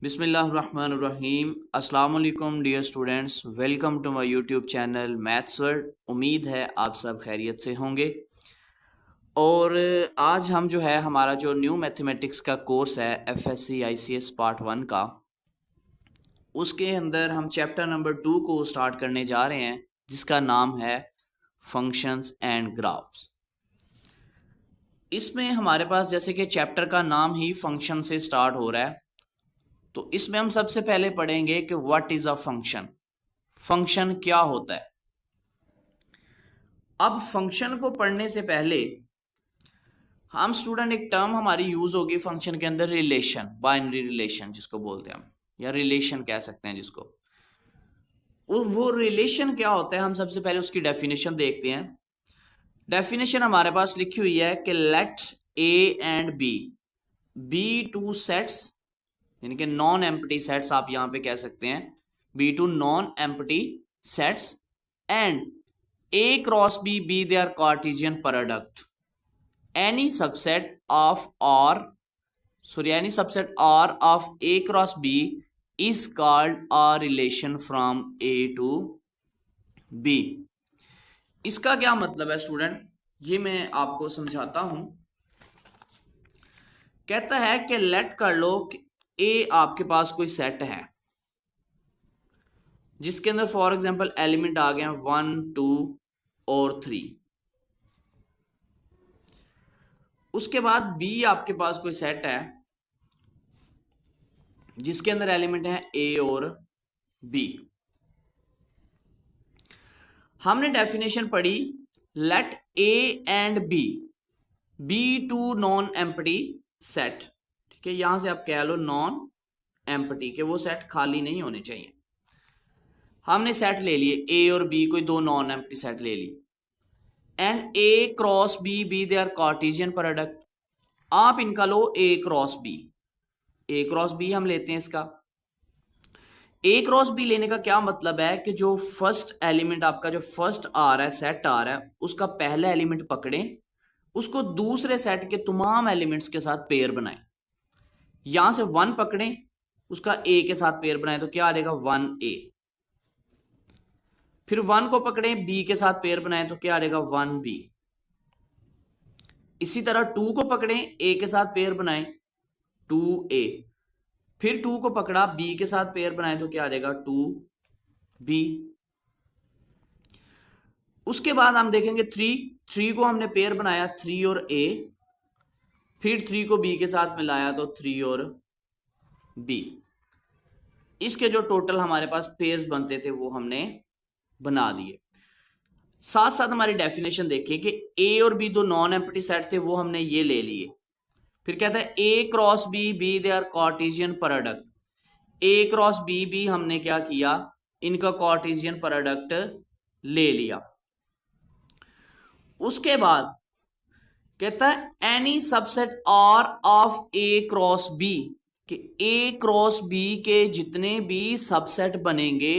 बिस्मिल्लाहिर्रहमानिर्रहीम। अस्सलाम वालेकुम dear students, welcome to my YouTube channel maths world. उम्मीद है आप सब खैरियत से होंगे। और आज हम जो है हमारा जो न्यू मैथमेटिक्स का कोर्स है एफएससी आईसीएस पार्ट 1 का, उसके अंदर हम चैप्टर नंबर 2 को स्टार्ट करने जा रहे हैं, जिसका नाम है फंक्शंस एंड ग्राफ्स। इसमें हमारे पास जैसे कि चैप्टर का नाम ही फंक्शन से स्टार्ट हो रहा है, तो इसमें हम सबसे पहले पढ़ेंगे कि what is a function. Function क्या होता है। अब फंक्शन को पढ़ने से पहले हम स्टूडेंट एक टर्म हमारी यूज होगी फंक्शन के अंदर, रिलेशन, बाइनरी रिलेशन जिसको बोलते हैं हम, या रिलेशन कह सकते हैं जिसको। वो रिलेशन क्या होता है, हम सबसे पहले उसकी डेफिनेशन देखते हैं। डेफिनेशन हमारे पास लिखी हुई है कि let A and B two sets, यानी कि नॉन एम्प्टी सेट्स आप यहां पे कह सकते हैं, B two non empty sets and A cross B be their Cartesian product. Any subset of R of A cross B is called a relation from A to B. इसका क्या मतलब है स्टूडेंट, ये मैं आपको समझाता हूं। कहता है कि लेट कर लो कि A आपके पास कोई सेट है जिसके अंदर फॉर एग्जांपल एलिमेंट आ गए 1 2 और 3। उसके बाद बी आपके पास कोई सेट है जिसके अंदर एलिमेंट है ए और बी। हमने डेफिनेशन पढ़ी, let A and B two non empty set. ठीक है, यहां से आप कह लो नॉन एम्प्टी के वो सेट खाली नहीं होने चाहिए। हमने सेट ले लिए ए और बी, कोई दो नॉन एम्प्टी सेट ले ली, and A cross B they are Cartesian product. आप इनका लो ए क्रॉस बी हम लेते हैं इसका। ए क्रॉस बी लेने का क्या मतलब है कि जो फर्स्ट एलिमेंट आपका जो फर्स्ट आ रहा है, सेट आ रहा है, उसका पहला एलिमेंट पकड़ें, उसको दूसरे सेट के तमाम एलिमेंट्स के साथ पेयर बनाएं। यहां से 1 पकड़ें, उसका ए के साथ पेयर बनाएं तो क्या आ जाएगा 1a। फिर 1 को पकड़ें, बी के साथ पेयर बनाएं तो क्या आ जाएगा 1b। इसी तरह 2 को पकड़ें, ए के साथ पेयर बनाएं 2a। फिर 2 को पकड़ा, बी के साथ पेयर बनाए तो क्या आ जाएगा 2b। उसके बाद हम देखेंगे 3 को हमने पेयर बनाया 3 और a, फिर 3 को b के साथ मिलाया तो 3 और b। इसके जो टोटल हमारे पास पेयर्स बनते थे वो हमने बना दिए। साथ साथ हमारी डेफिनेशन देखिए कि a और b दो नॉन एम्प्टी सेट थे, वो हमने ये ले लिए। फिर कहता है A cross B they are Cartesian product. A cross B हमने क्या किया, इनका कार्टेशियन प्रोडक्ट ले लिया। उसके बाद कहता है any subset R of A cross B, कि ए क्रॉस बी के जितने भी सबसेट बनेंगे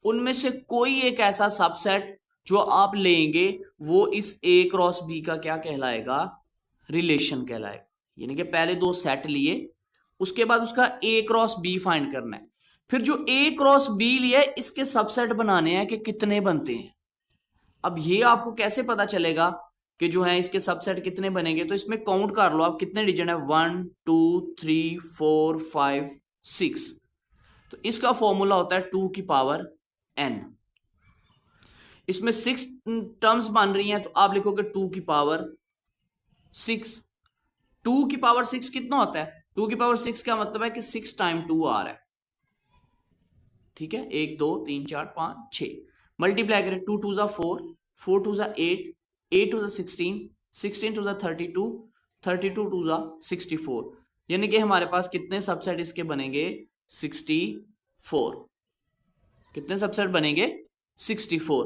उनमें से कोई एक ऐसा सबसेट जो आप लेंगे वो इस ए क्रॉस बी का क्या कहलाएगा, रिलेशन कहलाएगा। यानी कि पहले 2 सेट लिए, उसके बाद उसका ए क्रॉस बी फाइंड करना है। फिर जो ए क्रॉस बी लिया है इसके सबसेट बनाने हैं कि कितने बनते हैं। अब ये आपको कैसे पता चलेगा कि जो है इसके सबसेट कितने बनेंगे, तो इसमें काउंट कर लो आप कितने डिजिट है, 1 2 3 4 5 6। तो इसका फॉर्मूला होता है 2 की पावर n। इसमें 6 टर्म्स बन रही हैं तो आप लिखोगे 2 की पावर 6। 2 की पावर 6 कितना होता है, 2 की पावर 6 का मतलब है कि 6 टाइम 2 आ रहा है। ठीक है, 1 2 3 4 5 6 मल्टीप्लाई करें, 2 2 4 4 2 8 8 2 16 16 2 32 32 2 64। यानी कि हमारे पास कितने सबसेट इसके बनेंगे 64। कितने सबसेट बनेंगे 64।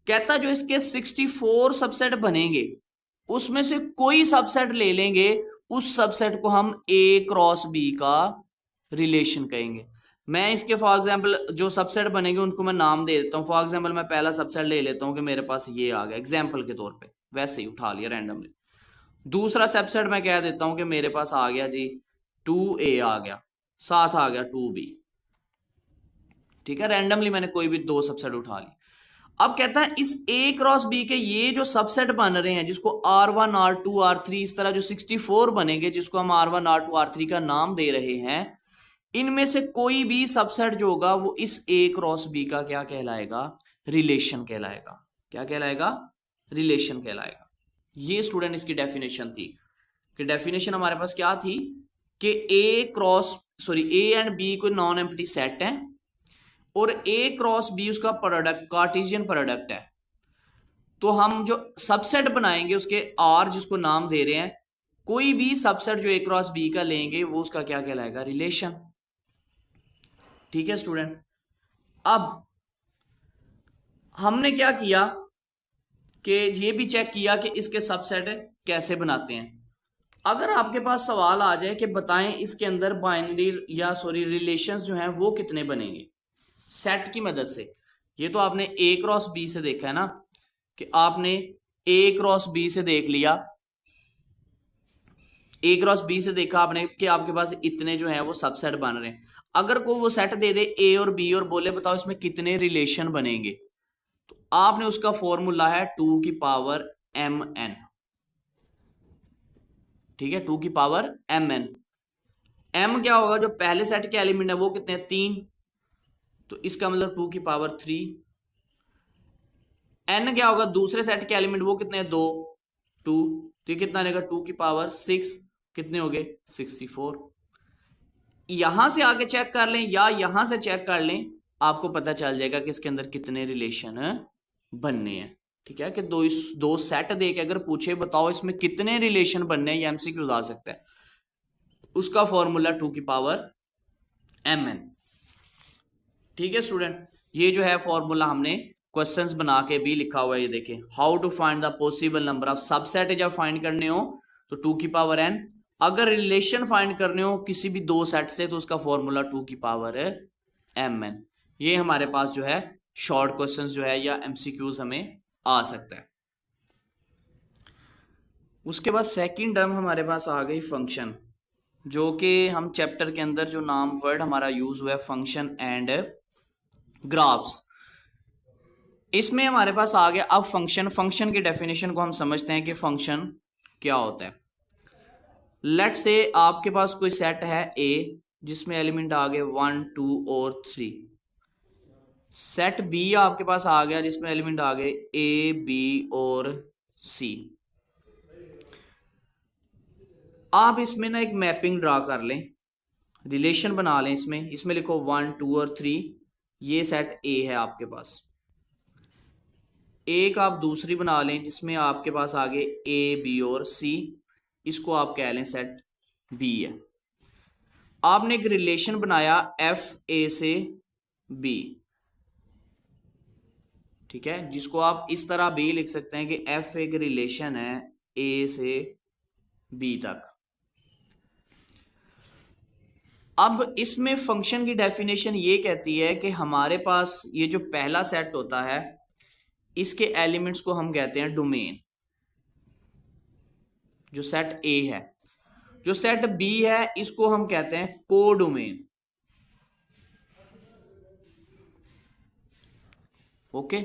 कहता जो इसके 64 सबसेट बनेंगे उसमें से कोई सबसेट ले लेंगे, उस सबसेट को हम ए क्रॉस बी का रिलेशन कहेंगे। मैं इसके फॉर एग्जांपल जो सबसेट बनेंगे उनको मैं नाम दे देता हूं। फॉर एग्जांपल मैं पहला सबसेट ले लेता हूं कि मेरे पास ये आ गया, एग्जांपल के तौर पे, वैसे ही उठा लिया रैंडमली। दूसरा सबसेट मैं कह देता हूं कि मेरे पास आ गया जी 2a आ गया। साथ आ गया 2b। ठीक है, रैंडमली मैंने कोई भी दो सबसेट उठा ली। अब कहता है इस A क्रॉस B के ये जो सबसेट बन रहे हैं, जिसको R1 R2 R3 इस तरह जो 64 बनेंगे, जिसको हम R1 R2 R3 का नाम दे रहे हैं, इनमें से कोई भी सबसेट जो होगा वो इस A क्रॉस B का क्या कहलाएगा? रिलेशन कहलाएगा। क्या कहलाएगा? रिलेशन कहलाएगा। ये स्टूडेंट इसकी डेफिनेशन थी कि डेफिनेशन हमारे पास क्या थी कि A एंड B कोई नॉन एम्प्टी सेट है और A क्रॉस B उसका प्रोडक्ट कार्टेशियन प्रोडक्ट है। तो हम जो सबसेट बनाएंगे उसके R जिसको नाम दे रहे हैं, कोई भी सबसेट जो A क्रॉस B का लेंगे वो उसका क्या कहलाएगा? रिलेशन। ठीक है स्टूडेंट, अब हमने क्या किया कि ये भी चेक किया कि इसके सबसेट कैसे बनाते हैं। अगर आपके पास सवाल आ जाए कि बताएं इसके अंदर बाइनरी या रिलेशंस जो हैं वो कितने बनेंगे सेट की मदद से, ये तो आपने A क्रॉस B से देखा है ना, कि आपने A क्रॉस B से देख लिया, A क्रॉस B से देखा आपने कि आपके पास इतने जो हैं वो सबसेट बन रहे हैं। अगर कोई वो सेट दे दे A और B और बोले बताओ इसमें कितने रिलेशन बनेंगे, तो आपने उसका फॉर्मूला है 2 की पावर mn। ठीक है, 2 की पावर mn। m क्या होगा? जो पहले सेट के एलिमेंट है वो कितने हैं? 3, तो इसका मतलब 2 की पावर 3। n क्या होगा? दूसरे सेट के एलिमेंट वो कितने हैं? 2, 2, तो ये कितना रहेगा? 2 की पावर 6। कितने हो गए? 64। यहां से आगे चेक कर लें या यहां से चेक कर लें, आपको पता चल जाएगा कि इसके अंदर कितने रिलेशन बनने हैं। ठीक है, कि दो सेट दे के अगर पूछे बताओ इसमें कितने रिलेशन बनने हैं, ये एमसीक्यू आ सकता है। उसका फॉर्मूला 2 की पावर mn। ठीक है स्टूडेंट, ये जो है फॉर्मूला हमने क्वेश्चंस बना के भी लिखा हुआ है। ये देखें, how to find the possible number of subset जब फाइंड करने हो तो 2 की पावर n, अगर रिलेशन फाइंड करने हो किसी भी दो सेट से तो उसका फॉर्मूला 2 की पावर mn। ये हमारे पास जो है शॉर्ट क्वेश्चंस जो है या एमसीक्यूज हमें आ सकता है। उसके बाद सेकंड टर्म हमारे पास आ गई फंक्शन, जो कि हम चैप्टर के अंदर जो नाम वर्ड हमारा यूज हुआ है फंक्शन एंड ग्राफ्स, इसमें हमारे पास आ गया अब फंक्शन की डेफिनेशन को हम समझते हैं कि फंक्शन क्या होता है। लेट से आपके पास कोई सेट है A जिसमें एलिमेंट आ गए 1 2 और 3। सेट B आपके पास आ गया जिसमें एलिमेंट आ गए A B और C। आप इसमें ना एक मैपिंग ड्रा कर लें, रिलेशन बना लें। इसमें लिखो 1 2 और 3, ये सेट A है आपके पास। एक आप दूसरी बना लें जिसमें आपके पास आगे A B और C, इसको आप कह लें सेट B है। आपने एक रिलेशन बनाया F A से B, ठीक है, जिसको आप इस तरह भी लिख सकते हैं कि F एक रिलेशन है A से B तक। अब इसमें फंक्शन की डेफिनेशन ये कहती है कि हमारे पास ये जो पहला सेट होता है इसके एलिमेंट्स को हम कहते हैं डोमेन, जो सेट A है। जो सेट B है इसको हम कहते हैं कोडोमेन। ओके,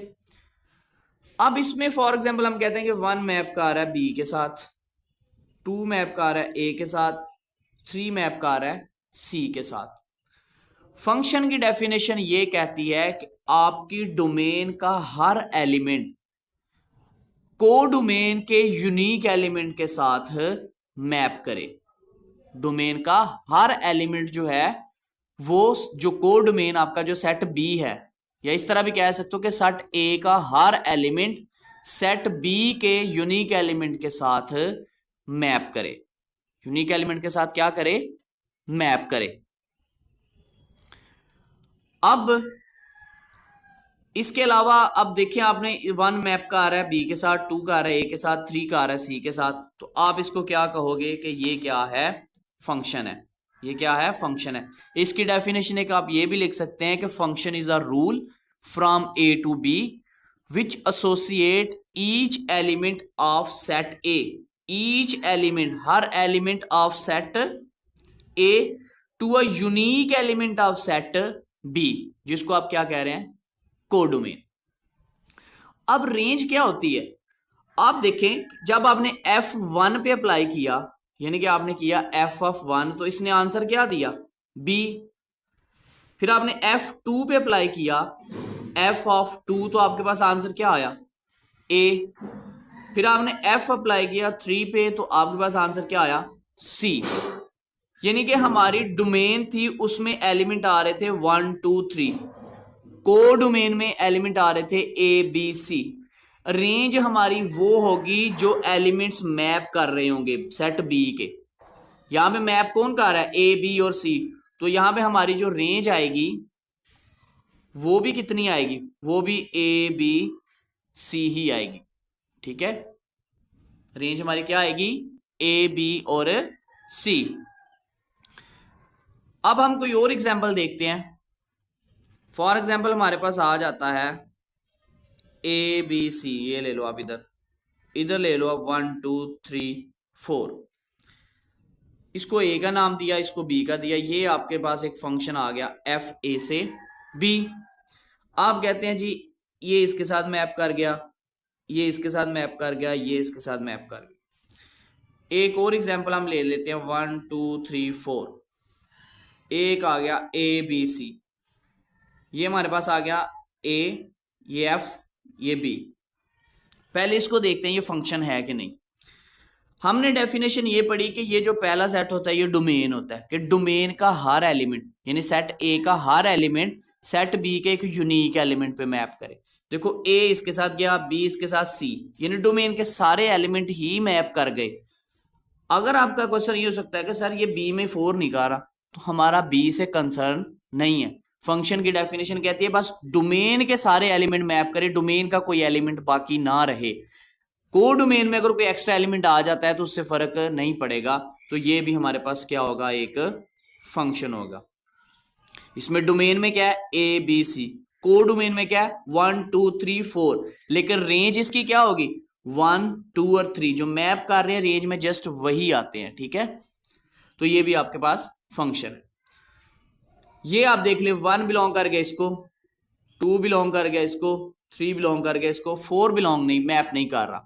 अब इसमें फॉर एग्जांपल हम कहते हैं कि 1 मैप का आ रहा है B के साथ, 2 मैप का आ रहा है A के साथ, 3 मैप का आ रहा है C के साथ। फंक्शन की डेफिनेशन ये कहती है कि आपकी डोमेन का हर एलिमेंट कोडोमेन के यूनिक एलिमेंट के साथ मैप करे। डोमेन का हर एलिमेंट जो है वो जो कोडोमेन आपका जो सेट B है, या इस तरह भी कह सकते हो कि सेट A का हर एलिमेंट सेट B के यूनिक एलिमेंट के साथ मैप करे। यूनिक एलिमेंट के साथ क्या करे? मैप करे। अब इसके अलावा अब देखिए आपने 1 मैप का आ रहा है B के साथ, 2 का आ रहा है A के साथ, 3 का आ रहा है C के साथ, तो आप इसको क्या कहोगे कि ये क्या है? फंक्शन है। ये क्या है? फंक्शन है। इसकी डेफिनेशन एक आप ये भी लिख सकते हैं कि function is a rule from A to B which associate each element of set A। Each element, हर element of set A to a unique element of set B, जिसको आप क्या कह रहे हैं, कोडोमेन। अब रेंज क्या होती है, आप देखें जब आपने F1 पे अप्लाई किया, यानी कि आपने किया F(1), तो इसने आंसर क्या दिया, बी। फिर आपने F2 पे अप्लाई किया F(2), तो आपके पास आंसर क्या आया, ए। फिर आपने F अप्लाई किया 3 पे, तो आपके पास आंसर क्या आया, सी। यानी कि हमारी डोमेन थी उसमें एलिमेंट आ रहे थे 1 2 3, को डोमेन में एलिमेंट आ रहे थे ए बी सी। रेंज हमारी वो होगी जो एलिमेंट्स मैप कर रहे होंगे सेट बी के। यहां पे मैप कौन कर रहा है, ए बी और सी, तो यहां पे हमारी जो रेंज आएगी वो भी कितनी आएगी, वो भी ए बी सी ही आएगी। ठीक है, रेंज हमारी क्या आएगी, ए बी और सी। अब हम कोई और एग्जांपल देखते हैं। फॉर एग्जांपल हमारे पास आ जाता है ए बी सी, ये ले लो आप, इधर ले लो आप 1 2 3 4। इसको ए का नाम दिया, इसको बी का दिया, ये आपके पास एक फंक्शन आ गया एफ ए से बी। आप कहते हैं जी ये इसके साथ मैप कर गया, ये इसके साथ मैप कर गया, ये इसके साथ मैप कर गया। एक और एग्जांपल हम ले लेते हैं 1 2 3 4। एक आ गया ए बी सी, ये हमारे पास आ गया ए, ये एफ, ये बी। पहले इसको देखते हैं ये फंक्शन है कि नहीं। हमने डेफिनेशन ये पढ़ी कि ये जो पहला सेट होता है ये डोमेन होता है, कि डोमेन का हर एलिमेंट, यानी सेट ए का हर एलिमेंट सेट बी के एक यूनिक एलिमेंट पे मैप करे। देखो ए इसके साथ गया, बी इसके साथ सी, यानी डोमेन के सारे एलिमेंट ही मैप कर गए। अगर आपका क्वेश्चन ये हो सकता है कि सर ये बी में 4 नहीं कर रहा, तो हमारा बी से कंसर्न नहीं है। फंक्शन की डेफिनेशन कहती है बस डोमेन के सारे एलिमेंट मैप करे, डोमेन का कोई एलिमेंट बाकी ना रहे। को डोमेन में अगर कोई एक्स्ट्रा एलिमेंट आ जाता है तो उससे फर्क नहीं पड़ेगा। तो ये भी हमारे पास क्या होगा, एक फंक्शन होगा। इसमें डोमेन में क्या है, ए बी सी, को डोमेन में क्या है 1 2 3 4, लेकिन रेंज इसकी क्या होगी 1 2 और 3, जो मैप कर रहे हैं रेंज में जस्ट वही आते हैं। ठीक है, तो ये भी आपके पास फंक्शन है। ये आप देख ले 1 बिलोंग कर गया इसको, 2 बिलोंग कर गया इसको, 3 बिलोंग कर गया इसको, 4 बिलोंग नहीं, मैप नहीं कर रहा।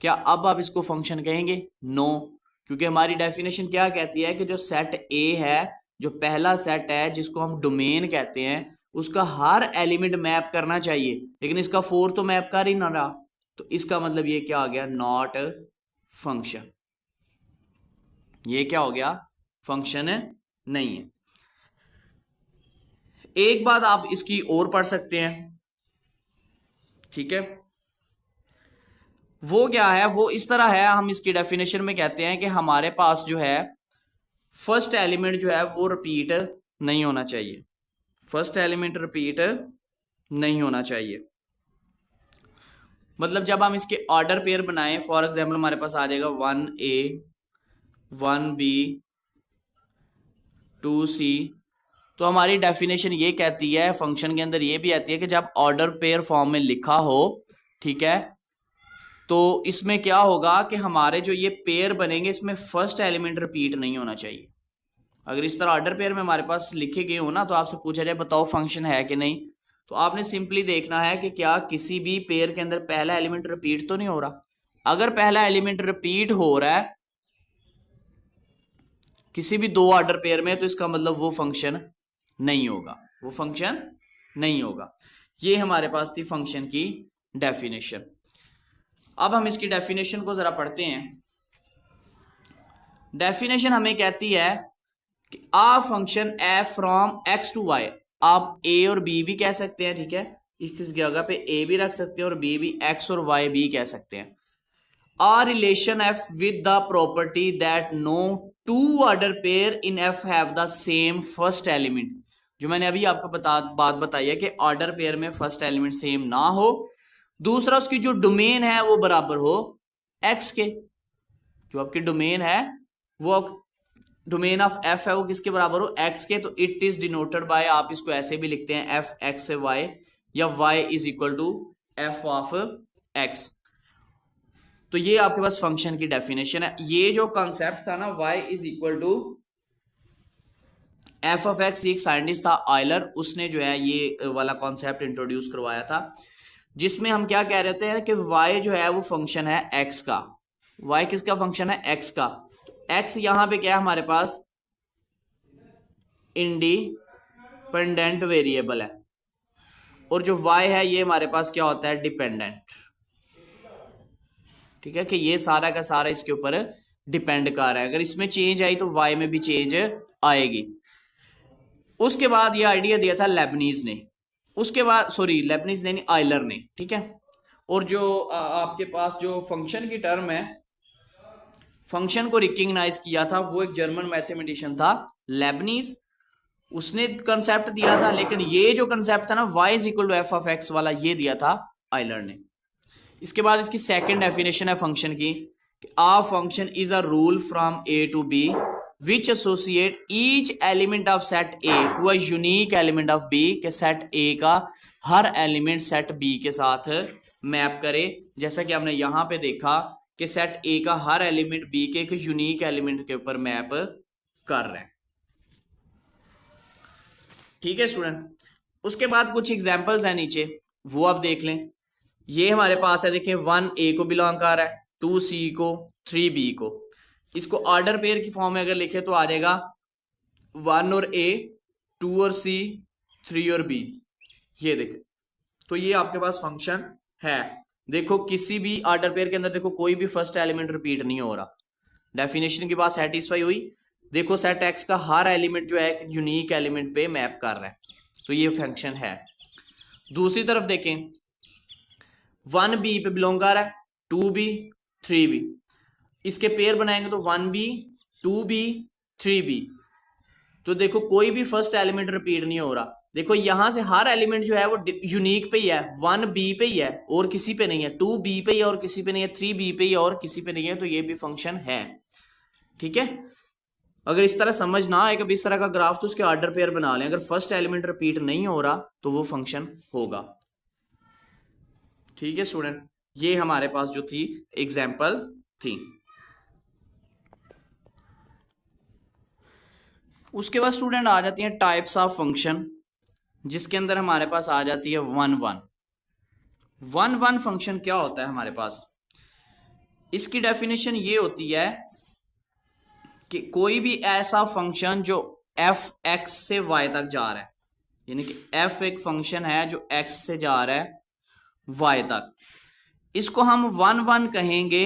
क्या अब आप इसको फंक्शन कहेंगे, नो, क्योंकि हमारी डेफिनेशन क्या कहती है कि जो सेट ए है, जो पहला सेट है जिसको हम डोमेन कहते हैं, उसका हर एलिमेंट मैप करना चाहिए, लेकिन इसका 4 तो मैप कर ही ना रहा, तो इसका मतलब ये क्या आ गया, नॉट फंक्शन। ये क्या हो गया, फंक्शन नहीं है। एक बात आप इसकी और पढ़ सकते हैं, ठीक है, वो क्या है, वो इस तरह है, हम इसकी डेफिनेशन में कहते हैं कि हमारे पास जो है फर्स्ट एलिमेंट जो है वो रिपीट नहीं होना चाहिए, फर्स्ट एलिमेंट रिपीट नहीं होना चाहिए। मतलब जब हम इसके ऑर्डर पेयर बनाएं, फॉर एग्जांपल हमारे पास आ जाएगा 1A 1B 2C, तो हमारी डेफिनेशन ये कहती है, फंक्शन के अंदर ये भी आती है कि जब ऑर्डर पेयर फॉर्म में लिखा हो, ठीक है, तो इसमें क्या होगा कि हमारे जो ये पेयर बनेंगे इसमें फर्स्ट एलिमेंट रिपीट नहीं होना चाहिए। अगर इस तरह ऑर्डर पेयर में हमारे पास लिखे गए हो ना, तो आपसे पूछा जाए बताओ फंक्शन है कि नहीं, तो आपने सिंपली देखना है कि क्या किसी भी पेयर के अंदर पहला एलिमेंट रिपीट तो नहीं हो रहा। अगर पहला एलिमेंट रिपीट हो रहा है किसी भी 2 ऑर्डर पेयर में, तो इसका मतलब वो फंक्शन नहीं होगा, वो फंक्शन नहीं होगा। ये हमारे पास थी फंक्शन की डेफिनेशन। अब हम इसकी डेफिनेशन को जरा पढ़ते हैं। डेफिनेशन हमें कहती है कि a function f from x to y, आप ए और बी भी कह सकते हैं, ठीक है, इस जगह पे ए भी रख सकते हैं और बी भी, एक्स और वाई भी कह सकते हैं। A relation f with the property that no 2 order pair in f have the same first element, जो मैंने अभी आपको बात बताई है कि ऑर्डर पेयर में फर्स्ट एलिमेंट सेम ना हो। दूसरा, उसकी जो डोमेन है वो बराबर हो एक्स के, जो आपकी डोमेन है वो डोमेन ऑफ एफ है वो किसके बराबर हो, एक्स के। तो इट इज डिनोटेड बाय, आप इसको ऐसे भी लिखते हैं एफ एक्स वाई, या Y is equal to F of X. तो ये आपके पास फंक्शन की डेफिनेशन है। ये जो कॉन्सेप्ट था ना, Y is equal to F of X एक साइंटिस्ट था आयलर, उसने जो है ये वाला कॉन्सेप्ट इंट्रोड्यूस करवाया था, जिसमें हम क्या कह रहे थे कि y जो है वो फंक्शन है x का। y किसका फंक्शन है? x का। x यहां पे क्या है हमारे पास? इंडिपेंडेंट वेरिएबल है, और जो y है ये हमारे पास क्या होता है? डिपेंडेंट। ठीक है, कि ये सारा का सारा इसके ऊपर डिपेंड कर रहा है, अगर इसमें चेंज आई तो y में भी चेंज आएगी। उसके बाद ये आइडिया दिया था लेबनीज ने, उसके बाद सॉरी लेबनीज ने नहीं, आयलर ने। ठीक है, और जो आपके पास जो फंक्शन की टर्म है, फंक्शन को रिकग्नाइज किया था वो एक जर्मन मैथमेटिशियन था लेबनीज, उसने कंसेप्ट दिया था। लेकिन ये जो कंसेप्ट था ना y is equal to F of X वाला, ये दिया था आयलर ने। इसके बाद इसकी सेकंड डेफिनेशन है फंक्शन की, a function is a rule from A to B which associate each element of set A to a unique element of B, के सेट ए का हर एलिमेंट सेट बी के साथ मैप करे। जैसा कि हमने यहां पे देखा कि सेट ए का हर एलिमेंट बी के एक यूनिक एलिमेंट के ऊपर मैप कर रहा है। ठीक है स्टूडेंट, उसके बाद कुछ एग्जांपल्स हैं नीचे, वो आप देख लें। ये हमारे पास है, देखिए 1 ए को बिलोंग कर रहा है, 2 सी को, 3 बी को। इसको ऑर्डर पेयर की फॉर्म में अगर लिखे तो आ जाएगा 1 और ए, 2 और सी, 3 और बी। ये देखें, तो ये आपके पास फंक्शन है। देखो किसी भी ऑर्डर पेयर के अंदर देखो कोई भी फर्स्ट एलिमेंट रिपीट नहीं हो रहा, डेफिनेशन की बात सेटिस्फाई हुई। देखो सेट एक्स का हर एलिमेंट जो है एक यूनिक एलिमेंट पे मैप कर रहा है, तो ये फंक्शन है। दूसरी तरफ देखें, 1 बी पे बिलोंग कर रहा है, 2 बी, 3 बी। इसके पेयर बनाएंगे तो 1 बी, 2 बी, 3 बी। तो देखो कोई भी फर्स्ट एलिमेंट रिपीट नहीं हो रहा। देखो यहां से हर एलिमेंट जो है वो यूनिक पे ही है, 1 बी पे ही है और किसी पे नहीं है, 2 बी पे ही है और किसी पे नहीं है, 3 बी पे ही है और किसी पे नहीं है, तो ये भी फंक्शन है। ठीक है, अगर इस तरह समझ ना आए कभी इस तरह का ग्राफ, तो उसके ऑर्डर पेयर बना लें। अगर फर्स्ट एलिमेंट रिपीट नहीं हो रहा तो वो फंक्शन होगा। ठीक है स्टूडेंट, ये हमारे पास जो थी एग्जाम्पल थी। उसके बाद स्टूडेंट आ जाती हैं टाइप्स ऑफ फंक्शन, जिसके अंदर हमारे पास आ जाती है 1 1 फंक्शन। क्या होता है हमारे पास? इसकी डेफिनेशन ये होती है कि कोई भी ऐसा फंक्शन जो एफ एक्स से वाई तक जा रहा है, यानी कि एफ एक फंक्शन है जो एक्स से जा रहा है वाई तक, इसको हम 1 1 कहेंगे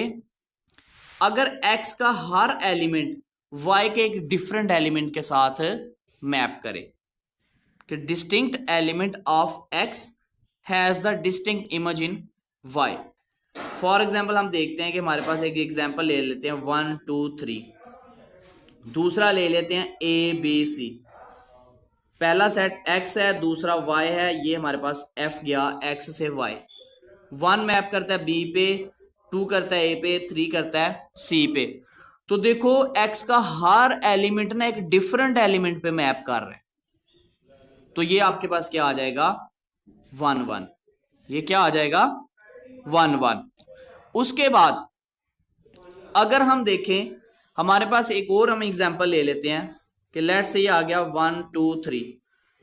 अगर एक्स का हर एलिमेंट वाई के एक डिफरेंट एलिमेंट के साथ मैप करे, कि distinct element of X has the distinct image in Y. For example हम देखते हैं कि हमारे पास एक एग्जाम्पल ले लेते हैं 1 2 3, दूसरा ले लेते हैं ए बी सी। पहला सेट एक्स है, दूसरा वाई है, ये हमारे पास एफ गया एक्स से वाई। 1 मैप करता है बी पे, 2 करता है ए पे, 3 करता है सी पे। तो देखो एक्स का हर एलिमेंट ना एक डिफरेंट एलिमेंट पे मैप कर रहा है, तो ये आपके पास क्या आ जाएगा? 1 1। ये क्या आ जाएगा? 1 1। उसके बाद अगर हम देखें, हमारे पास एक और हम एग्जांपल ले लेते हैं कि लेट से ये आ गया 1 2 3,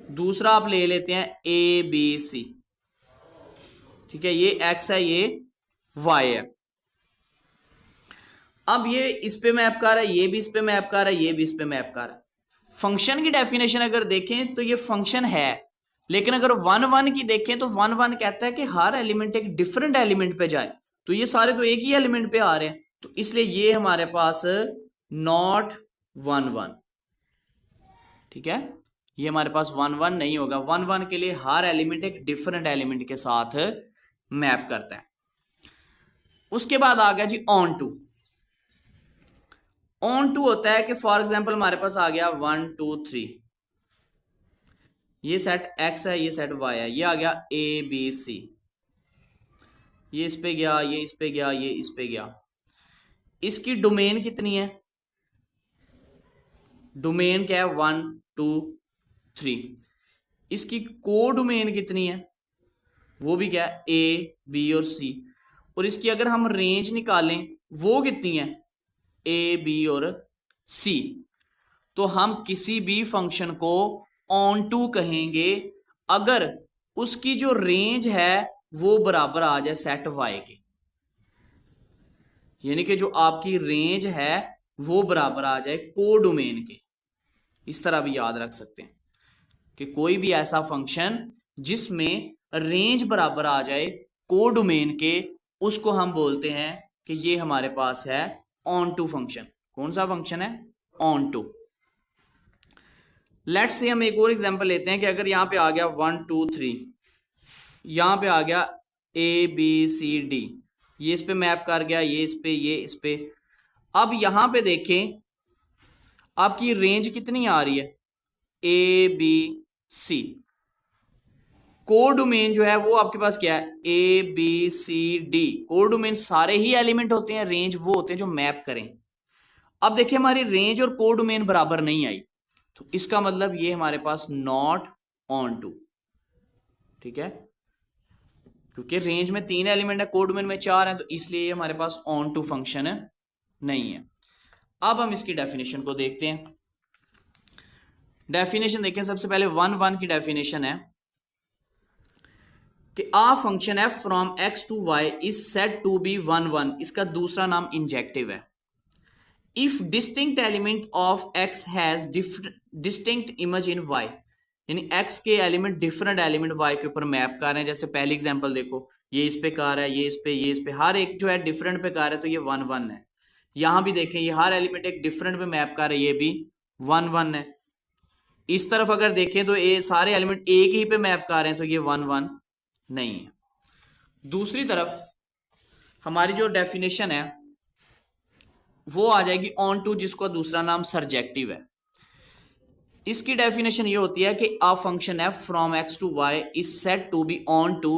दूसरा आप ले लेते हैं ए बी सी। ठीक है, ये एक्स है, ये वाई है। अब ये इस पे मैप कर रहा है, ये भी इस पे मैप कर रहा है, ये भी इस पे मैप कर रहा है। फंक्शन की डेफिनेशन अगर देखें तो ये फंक्शन है, लेकिन अगर 1 1 की देखें तो 1 1 कहता है कि हर एलिमेंट एक डिफरेंट एलिमेंट पे जाए, तो ये सारे तो एक ही एलिमेंट पे आ रहे हैं, तो इसलिए ये हमारे पास नॉट 1 1। ठीक है, ये हमारे पास 1 1 नहीं होगा। 1 1 के लिए हर एलिमेंट एक डिफरेंट एलिमेंट के साथ मैप करता है। उसके बाद आ गया जी ऑन टू। ऑन टू होता है कि फॉर एग्जाम्पल हमारे पास आ गया 1 2 3, ये सेट एक्स है, ये सेट वाई है, ये आ गया ए बी सी, ये इस पे गया, ये इस पे गया, ये इस पे गया। इसकी डोमेन कितनी है? डोमेन क्या है? 1 2 3। इसकी को डोमेन कितनी है? वो भी क्या है? ए बी और सी। और इसकी अगर हम रेंज निकालें वो कितनी है? ए बी और सी। तो हम किसी भी फंक्शन को ऑन टू कहेंगे अगर उसकी जो रेंज है वो बराबर आ जाए सेट वाई के, यानी कि जो आपकी रेंज है वो बराबर आ जाए कोडोमेन के। इस तरह भी याद रख सकते हैं कि कोई भी ऐसा फंक्शन जिसमें रेंज बराबर आ जाए कोडोमेन के, उसको हम बोलते हैं कि ये हमारे पास है ऑन टू फंक्शन। कौन सा फंक्शन है? On to. लेट्स से हम एक और एग्जांपल लेते हैं कि अगर यहां पे आ गया 1 2 3, यहां पे आ गया ABCD, ये इस पे मैप कर गया, ये इस पे, ये इस पे। अब यहां पे देखें आपकी रेंज कितनी आ रही है? ABC। कोडोमेन जो है वो आपके पास क्या है? ABCD। कोडोमेन सारे ही एलिमेंट होते हैं, रेंज वो होते हैं जो मैप करें। अब देखिए हमारी रेंज और कोडोमेन बराबर नहीं आई, तो इसका मतलब ये हमारे पास नॉट ऑन टू। ठीक है, क्योंकि रेंज में 3 एलिमेंट है, कोडोमेन में 4 है, तो इसलिए ये हमारे पास ऑन टू फंक्शन नहीं है। अब हम इसकी डेफिनेशन को देखते हैं। डेफिनेशन देखें, सबसे पहले 1 की डेफिनेशन है कि आ फंक्शन है from x to y is said to be 1 इसका दूसरा नाम इंजेक्टिव है। If distinct element of x has distinct image in y, यानी x के एलिमेंट डिफरेंट एलिमेंट y के ऊपर मैप कर रहे हैं। जैसे पहली एग्जांपल देखो, ये इस पे कार है, ये इस पे, ये इस पे, हर एक जो है डिफरेंट पे कार है, तो ये 1 है। यहां भी देखें ये हर एलिमेंट एक डिफरेंट पे मैप कर रहे हैं, ये भी 1 है। इस तरफ अगर देखें तो ये सारे एलिमेंट एक ही पे मैप कर रहे हैं, तो ये 1 नहीं है। दूसरी तरफ हमारी जो डेफिनेशन है वो आ जाएगी ऑन टू, जिसको दूसरा नाम सरजेक्टिव है। इसकी डेफिनेशन ये होती है कि अ फंक्शन है from x to y is said to be onto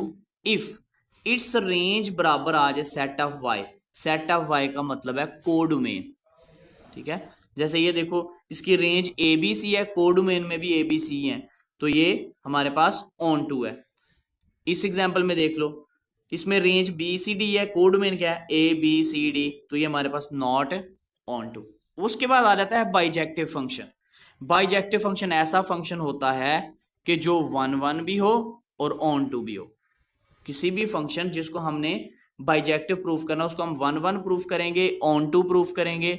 if its range बराबर आ जाए set of y। Set of y का मतलब है कोडोमेन। ठीक है, जैसे ये देखो इसकी रेंज ABC है, कोडोमेन में भी ABC है, तो ये हमारे पास ऑन टू है। इस एग्जांपल में देख लो, इसमें रेंज BCD है, कोडोमेन क्या है? ABCD, तो ये हमारे पास नॉट ऑन टू। उसके बाद आ जाता है बाइजेक्टिव फंक्शन। बाइजेक्टिव फंक्शन ऐसा फंक्शन होता है कि जो 1 भी हो और ऑन टू भी हो। किसी भी फंक्शन जिसको हमने बाइजेक्टिव प्रूफ करना, उसको हम 1 प्रूफ करेंगे, ऑन टू प्रूफ करेंगे।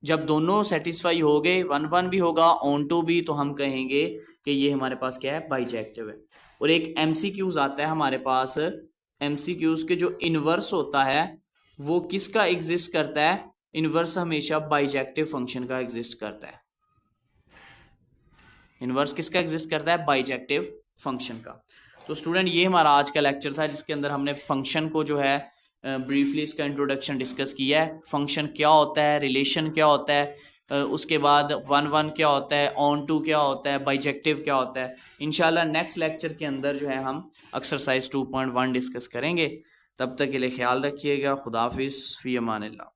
जब दोनों सेटिस्फाई हो गए, 1 भी होगा, ऑन टू भी, तो हम कहेंगे कि ये हमारे पास क्या है? बाइजेक्टिव है। और एक MCQs आता है हमारे पास, MCQs के जो इनवर्स होता है वो किसका एग्जिस्ट करता है? इनवर्स हमेशा बाइजेक्टिव फंक्शन का एग्जिस्ट करता है। इनवर्स किसका एग्जिस्ट करता है? बाइजेक्टिव फंक्शन का। तो स्टूडेंट ये हमारा आज का लेक्चर था, जिसके अंदर हमने फंक्शन को जो है ब्रीफली इसका इंट्रोडक्शन डिस्कस किया है। फंक्शन क्या होता है, रिलेशन क्या होता है, उसके बाद 1 क्या होता है, ऑन टू क्या होता है, बाइजेक्टिव क्या होता है। इंशाल्लाह नेक्स्ट लेक्चर के अंदर जो है हम एक्सरसाइज 2.1 डिस्कस करेंगे। तब तक के लिए ख्याल रखिएगा। खुदाफिज, फी अमानिल्लाह।